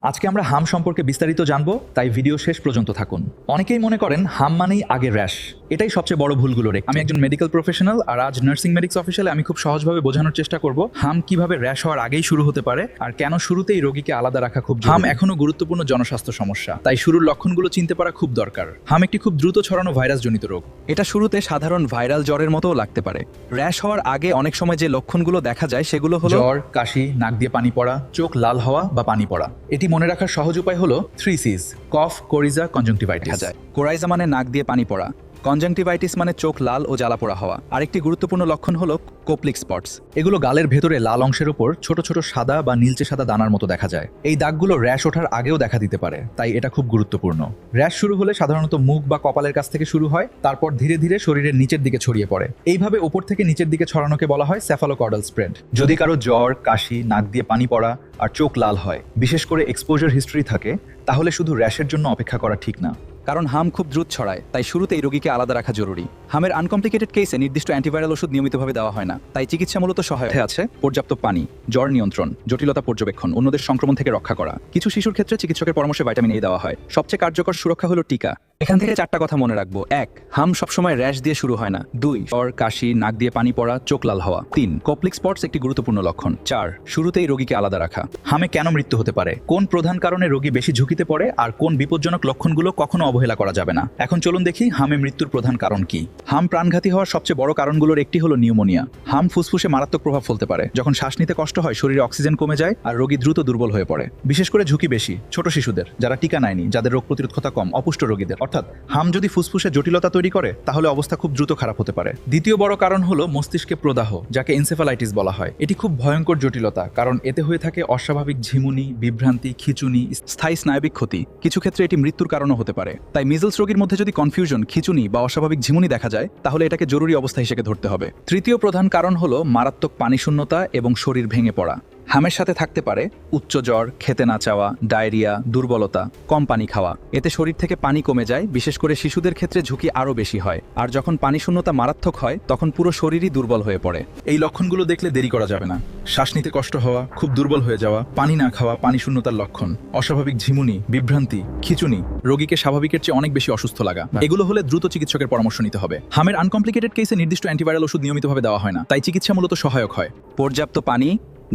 আজকে আমরা হাম সম্পর্কে বিস্তারিত জানবো, তাই ভিডিও শেষ পর্যন্ত থাকুন। অনেকেই মনে করেন হাম মানেই আগে র্যাশ। এটাই সবচেয়ে বড় ভুলগুলো রেখে আমি একজন মেডিকেল প্রফেশনাল, আর আজ নার্সিং মেডিক্স অফিসিয়ালে আমি খুব সহজভাবে বোঝানোর চেষ্টা করব হাম কিভাবে র্যাশ হওয়ার আগেই শুরু হতে পারে আর কেন শুরুতেই রোগীকে আলাদা রাখা খুব জরুরি। হাম এখনো গুরুত্বপূর্ণ জনস্বাস্থ্য সমস্যা, তাই শুরুর লক্ষণগুলো চিনতে পারা খুব দরকার। হাম একটি খুব দ্রুত ছড়ানো ভাইরাসজনিত রোগ। এটা শুরুতে সাধারণ ভাইরাল জ্বরের মতোও লাগতে পারে। র্যাশ হওয়ার আগে অনেক সময় যে লক্ষণগুলো দেখা যায় সেগুলো হলো জ্বর, কাশি, নাক দিয়ে পানি পড়া, চোখ লাল হওয়া বা পানি পড়া। এটি মনে রাখার সহজ উপায় হলো 3 C's: কফ, কোরিজা, কনজাংটিভাইটিস। দেখা যায় কোরাইজা মানে নাক দিয়ে পানি পড়া, কনজাংটিভাইটিস মানে চোখ লাল ও জ্বালা পোড়া হওয়া। আরেকটি গুরুত্বপূর্ণ লক্ষণ হলো কোপ্লিক স্পটস। এগুলো গালের ভেতরে লাল অংশের উপর ছোট ছোট সাদা বা নীলচে সাদা দানার মতো দেখা যায়। এই দাগগুলো র্যাশ ওঠার আগেও দেখা দিতে পারে, তাই এটা খুব গুরুত্বপূর্ণ। র্যাশ শুরু হলে সাধারণত মুখ বা কপালের কাছ থেকে শুরু হয়, তারপর ধীরে ধীরে শরীরের নিচের দিকে ছড়িয়ে পড়ে। এইভাবে উপর থেকে নিচের দিকে ছড়ানোকে বলা হয় সেফালোকর্ডাল স্প্রেড। যদি কারো জ্বর, কাশি, নাক দিয়ে পানি পড়া আর চোখ লাল হয়, বিশেষ করে এক্সপোজার হিস্ট্রি থাকে, তাহলে শুধু র্যাশের জন্য অপেক্ষা করা ঠিক না। কারণ হাম খুব দ্রুত ছড়ায়, তাই শুরুতেই রোগীকে আলাদা রাখা জরুরি। হামের আনকমপ্লিকেটেড কেসে নির্দিষ্ট অ্যান্টিভাইরাল ওষুধ নিয়মিতভাবে দেওয়া হয় না, তাই চিকিৎসা মূলত সহায়ক আছে পর্যাপ্ত পানি, জ্বর নিয়ন্ত্রণ, জটিলতা পর্যবেক্ষণ, অন্যদের সংক্রমণ থেকে রক্ষা করা। কিছু শিশুর ক্ষেত্রে চিকিৎসকের পরামর্শে ভিটামিন এ দেওয়া হয়। সবচেয়ে কার্যকর সুরক্ষা হলো টিকা। এখান থেকে 4টা কথা মনে রাখবো। 1. হাম সবসময় র্যাশ দিয়ে শুরু হয় না। 2. জ্বর, কাশি, নাক দিয়ে পানি পড়া, চোখ লাল হওয়া। 3. কোপ্লিক স্পটস একটি গুরুত্বপূর্ণ লক্ষণ। 4. শুরুতেই রোগীকে আলাদা রাখা। হামে কেন মৃত্যু হতে পারে, কোন প্রধান কারণে রোগী বেশি ঝুঁকিতে পড়ে, আর কোন বিপজ্জনক লক্ষণগুলো কখনো অবহেলা করা যাবে না। এখন চলুন দেখি হামে মৃত্যুর প্রধান কারণ কি। হাম প্রাণঘাতী হওয়ার সবচেয়ে বড় কারণগুলোর একটি হলো নিউমোনিয়া। হাম ফুসফুসে মারাত্মক প্রভাব ফেলতে পারে। যখন শ্বাস নিতে কষ্ট হয়, শরীরে অক্সিজেন কমে যায় আর রোগী দ্রুত দুর্বল হয়ে পড়ে। বিশেষ করে ঝুঁকি বেশি ছোট শিশুদের, যারা টিকা নেয়নি, যাদের রোগ প্রতিরোধক্ষমতা কম, অপুষ্ট রোগীদের। অর্থাৎ হাম যদি ফুসফুসে জটিলতা তৈরি করে, তাহলে অবস্থা খুব দ্রুত খারাপ হতে পারে। দ্বিতীয় বড় কারণ হলো মস্তিষ্কে প্রদাহ, যাকে এনসেফালাইটিস বলা হয়। এটি খুব ভয়ঙ্কর জটিলতা, কারণ এতে হয়ে থাকে অস্বাভাবিক ঝিমুনি, বিভ্রান্তি, খিঁচুনি, স্থায়ী স্নায়বিক ক্ষতি। কিছু ক্ষেত্রে এটি মৃত্যুর কারণও হতে পারে। তাই মিজলস রোগীর মধ্যে যদি কনফিউশন, খিঁচুনি বা অস্বাভাবিক ঝিমুনি দেখা যায়, তাহলে এটাকে জরুরি অবস্থা হিসেবে ধরতে হবে। তৃতীয় প্রধান কারণ হলো মারাত্মক পানিশূন্যতা এবং শরীর ভেঙে পড়া। হামের সাথে থাকতে পারে উচ্চ জ্বর, খেতে না চাওয়া, ডায়রিয়া, দুর্বলতা, কম পানি খাওয়া। এতে শরীর থেকে পানি কমে যায়। বিশেষ করে শিশুদের ক্ষেত্রে ঝুঁকি আরও বেশি হয়। আর যখন পানিশূন্যতা মারাত্মক হয়, তখন পুরো শরীরই দুর্বল হয়ে পড়ে। এই লক্ষণগুলো দেখলে দেরি করা যাবে না। শ্বাস নিতে কষ্ট হওয়া, খুব দুর্বল হয়ে যাওয়া, পানি না খাওয়া পানিশূন্যতার লক্ষণ, অস্বাভাবিক ঝিমুনি, বিভ্রান্তি, খিঁচুনি, রোগীকে স্বাভাবিকের চেয়ে অনেক বেশি অসুস্থ লাগা, এগুলো হলে দ্রুত চিকিৎসকের পরামর্শ নিতে হবে। হামের আনকমপ্লিকেটেড কেসে নির্দিষ্ট অ্যান্টিভাইরাল ওষুধ নিয়মিতভাবে দেওয়া হয় না, তাই চিকিৎসা মূলত সহায়ক হয়। পর্যাপ্ত পানি,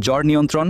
জ্বর নিয়ন্ত্রণ,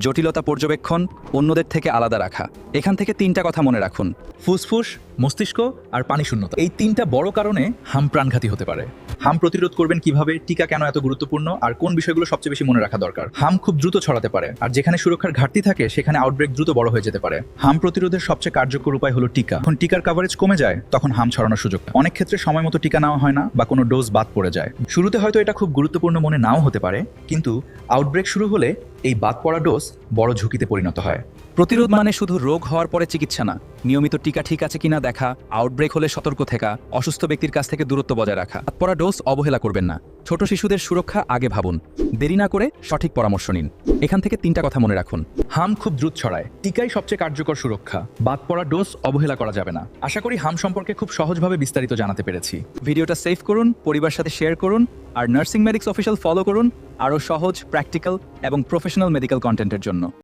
জটিলতা পর্যবেক্ষণ, অন্যদের থেকে আলাদা রাখা। এখান থেকে 3টা কথা মনে রাখুন: ফুসফুস, মস্তিষ্ক আর পানিশূন্যতা। এই 3টা বড় কারণে হাম প্রাণঘাতী হতে পারে। হাম প্রতিরোধ করবেন কিভাবে, টিকা কেন এত গুরুত্বপূর্ণ, আর কোন বিষয়গুলো সবচেয়ে বেশি মনে রাখা দরকার। হাম খুব দ্রুত ছড়াতে পারে, আর যেখানে সুরক্ষার ঘাটতি থাকে সেখানে আউটব্রেক দ্রুত বড় হয়ে যেতে পারে। হাম প্রতিরোধের সবচেয়ে কার্যকর উপায় হলো টিকা। যখন টিকার কভারেজ কমে যায়, তখন হাম ছড়ানোর সুযোগ পায়। অনেক ক্ষেত্রে সময় মতো টিকা নেওয়া হয় না বা কোনো ডোজ বাদ পড়ে যায়। শুরুতে হয়তো এটা খুব গুরুত্বপূর্ণ মনে নাও হতে পারে, কিন্তু আউটব্রেক শুরু হলে এই বাদ পড়া ডোজ বড় ঝুঁকিতে পরিণত হয়। প্রতিরোধ মানে শুধু রোগ হওয়ার পরে চিকিৎসা না, নিয়মিত টিকা ঠিক আছে কিনা দেখা, আউটব্রেক হলে সতর্ক থাকা, অসুস্থ ব্যক্তির কাছ থেকে দূরত্ব বজায় রাখা। বাদ পড়া ডোজ অবহেলা করবেন না। ছোট শিশুদের সুরক্ষা আগে ভাবুন। দেরি না করে সঠিক পরামর্শ নিন। এখান থেকে 3টা কথা মনে রাখুন: হাম খুব দ্রুত ছড়ায়, টিকাই সবচেয়ে কার্যকর সুরক্ষা, বাদ পড়া ডোজ অবহেলা করা যাবে না। আশা করি হাম সম্পর্কে খুব সহজভাবে বিস্তারিত জানাতে পেরেছি। ভিডিওটা সেভ করুন, পরিবারের সাথে শেয়ার করুন, আর নার্সিং মেডিক্স অফিসিয়াল ফলো করুন আরও সহজ, প্র্যাকটিক্যাল এবং প্রফেশনাল মেডিকেল কন্টেন্টের জন্য।